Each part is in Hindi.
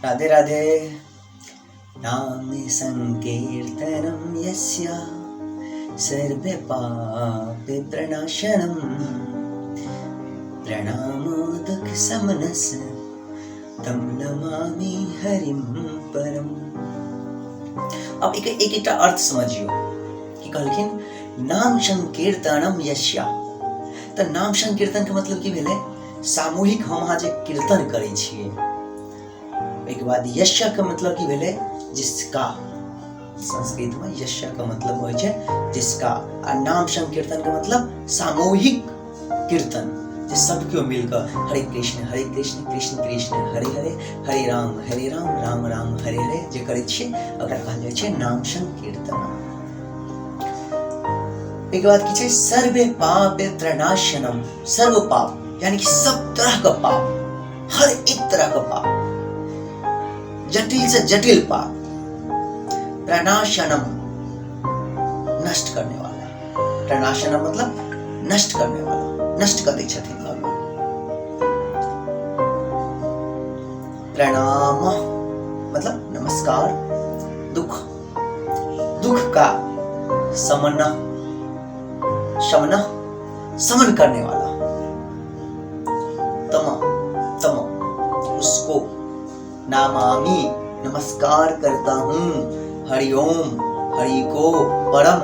राधे राधे। नाम संकीर्तनम यस्य सर्वे पापे प्रणाशनम प्रणामो दुख समनस तम नमामि हरिम परम। अब एक अर्थ समझियो कि कहलखिन नाम संकीर्तनम यस्य। तो नाम संकीर्तन के मतलब की भेलै सामूहिक हम अहाँ जे कीर्तन करै छियै। एक बाद यश्य का मतलब की भेलै जिसका। संस्कृत में यश्य का मतलब होइ छै जिसका। आ नाम संकीर्तन का मतलब सामूहिक कीर्तन जे सब केओ मिलकर हरे कृष्ण कृष्ण कृष्ण हरे हरे, हरे राम राम राम हरे हरे जे करै छियै ओकरा कहल जाइ छै नाम संकीर्तन। एक बात की छै सर्वे पापे प्रणाशनम। सर्व पाप यानी कि सब तरह का पाप, हर एक तरह का पाप, जटिल से जटिल पाप। प्रणाशनम नष्ट करने वाला। प्रणाशनम मतलब नष्ट करने वाला, नष्ट कर दै छथिन भगवान। प्रणाम मतलब नमस्कार। दुख, दुख का समन करने वाला। तम उसको नामामि नमस्कार करता हूँ। हरिओम हरि को परम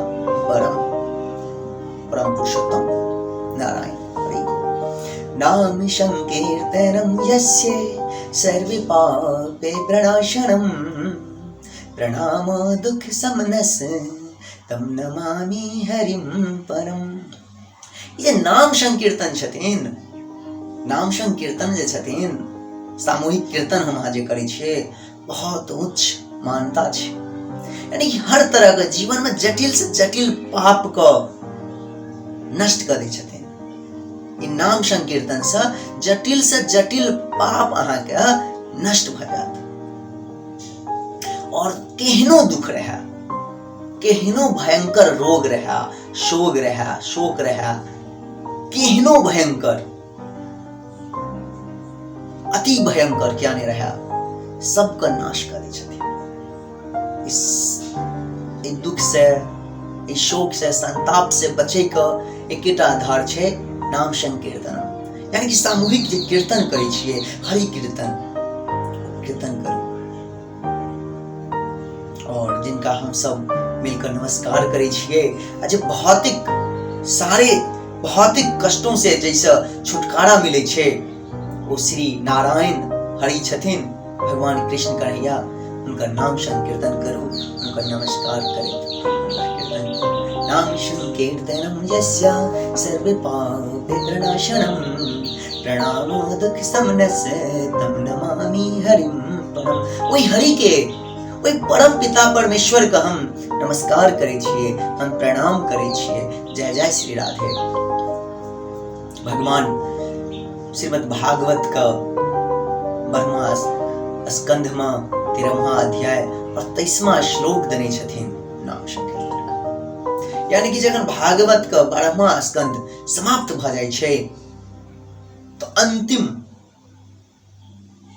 पुरुषोत्तम नारायण हरि को। नाम संकीर्तनम यस्य सर्वे पापे प्रणाशनम प्रणामो दुख समनस तम नमामि हरिम परम। ये नाम संकीर्तन छथिन। नाम संकीर्तन जे छथिन सामूहिक कीर्तन हम आज करै छियै बहुत उच्च मान्यता छै। यानी कि हर तरह के जीवन में जटिल से जटिल पाप को नष्ट कर दै छथिन। ई नाम संकीर्तन से जटिल पाप अहाँ के नष्ट भ जात। और केहनो दुख रहे, केहनो भयंकर रोग रहे, शोक रहे, केहनो भयंकर, अति भयंकर क्या नहीं रहा, सबका नाश करे छथिन। इस दुख से, इस शोक से, संताप से बचे का एकेटा आधार छै नाम संकीर्तन। यानी कि सामूहिक जे कीर्तन करै छियै, हरि कीर्तन करू। और जिनका हम सब मिलकर नमस्कार करै छियै, जे भौतिक कष्टों से जैसे छुटकारा मिले छे, वो श्री नारायण हरि छथिन, भगवान कृष्ण कन्हैया। उनका नाम संकीर्तन करो, उनका नमस्कार करें। नाम संकीर्तनम यस्य सर्वे पापे प्रणाशनम प्रणामो दुख समनस तम नमामि हरिम परम। वही हरि के, वही परम पिता परमेश्वर का हम नमस्कार करे छिए, हम प्रणाम करे छिए। जय जय श्री राधे। भगवान श्रीमद् भागवत का 12वां स्कंध में 13वां अध्याय और 23वां श्लोक देने छथिन नाम संकीर्तन का। यानी कि जखन भागवत का 12वां स्कंध समाप्त भ जाय छै तो अंतिम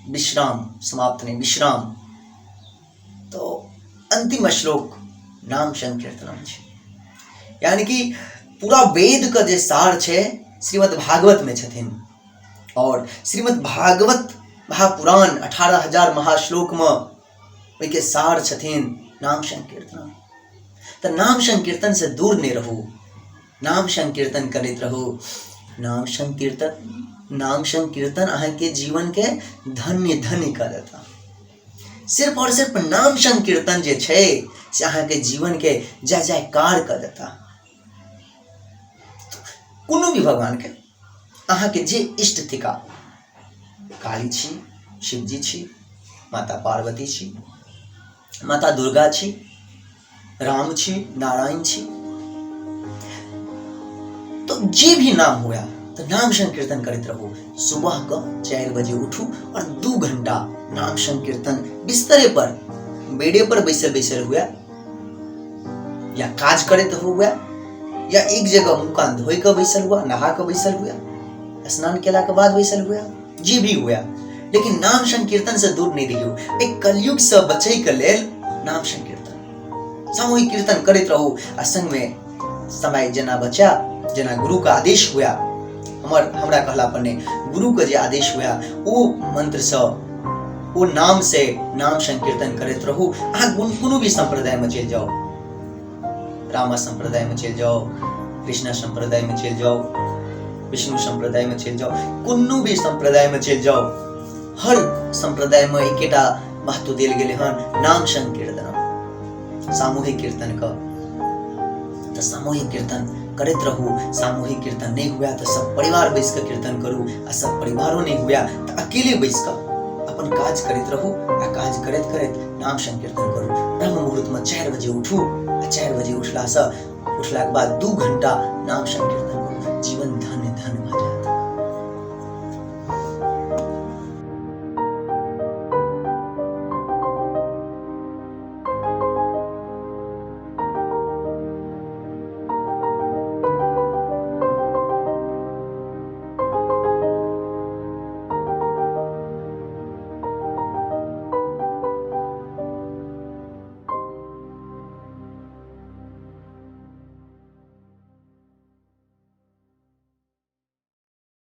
विश्राम, समाप्त नहीं विश्राम, तो अंतिम श्लोक नाम संकीर्तन छै। यानी कि पूरा वेद का जे सार छै श्रीमद् भागवत में छथिन। और श्रीमद् भागवत महापुराण 18,000 महाश्लोक में के सार छथिन नाम संकीर्तन। तो नाम संकीर्तन से दूर नहीं रहू, नाम संकीर्तन करते रहू। नाम संकीर्तन अहाँ के जीवन के धन्य कर देता। सिर्फ और सिर्फ नाम संकीर्तन जे छै से अहाँ के जीवन के जय जयकार कर देता। कोनो भी भगवान के अहाँ के जे इष्ट थिका, काली छी, शिवजी छी, माता पार्वती छी, माता दुर्गा छी, राम छी, नारायण छी, तो जे भी नाम हुआ तो नाम संकीर्तन करते रहो। सुबह को 4 बजे उठू और 2 घंटा नाम संकीर्तन बिस्तरे पर, बेडे पर बैसल हुआ या काज करते हुआ या एक जगह मुँह कान धोई के बैसल हुआ, नहा के बैसल हुआ, स्नान केला के बाद बैसल हुआ, जे भी हुआ लेकिन नाम संकीर्तन से दूर नहीं रहियो। एक कलयुग से बचै के लेल नाम संकीर्तन सामूहिक कीर्तन करैत रहू। आ संग में समय जेना बचा, जेना गुरु का आदेश हुआ, हमरा कहला पर नहीं, गुरु के जे आदेश हुआ ओ मंत्र से, ओ नाम से नाम संकीर्तन करैत रहू। अहाँ कोनो भी संप्रदाय में चल जाओ, रामा संप्रदाय में चल जाओ, कृष्णा संप्रदाय में चल जाओ, विष्णु संप्रदाय में चल जाओ, कोनो भी संप्रदाय में चल जाओ, हर संप्रदाय में एकेटा महत्व देल गेले हन नाम संकीर्तन, सामूहिक कीर्तन का। तो सामूहिक कीर्तन करते रहू। सामूहिक कीर्तन नहीं हुआ तो सब परिवार बैस कर कीर्तन करू, आ सब परिवारों नहीं हुआ तो अकेले बैस कर अपन काज करते रहू। आ काज करते करते नाम संकीर्तन करू। ब्रह्म मुहूर्त में 4 बजे उठू, आ 4 बजे उठला के बाद 2 घंटा नाम संकीर्तन करू। जीवन धन्य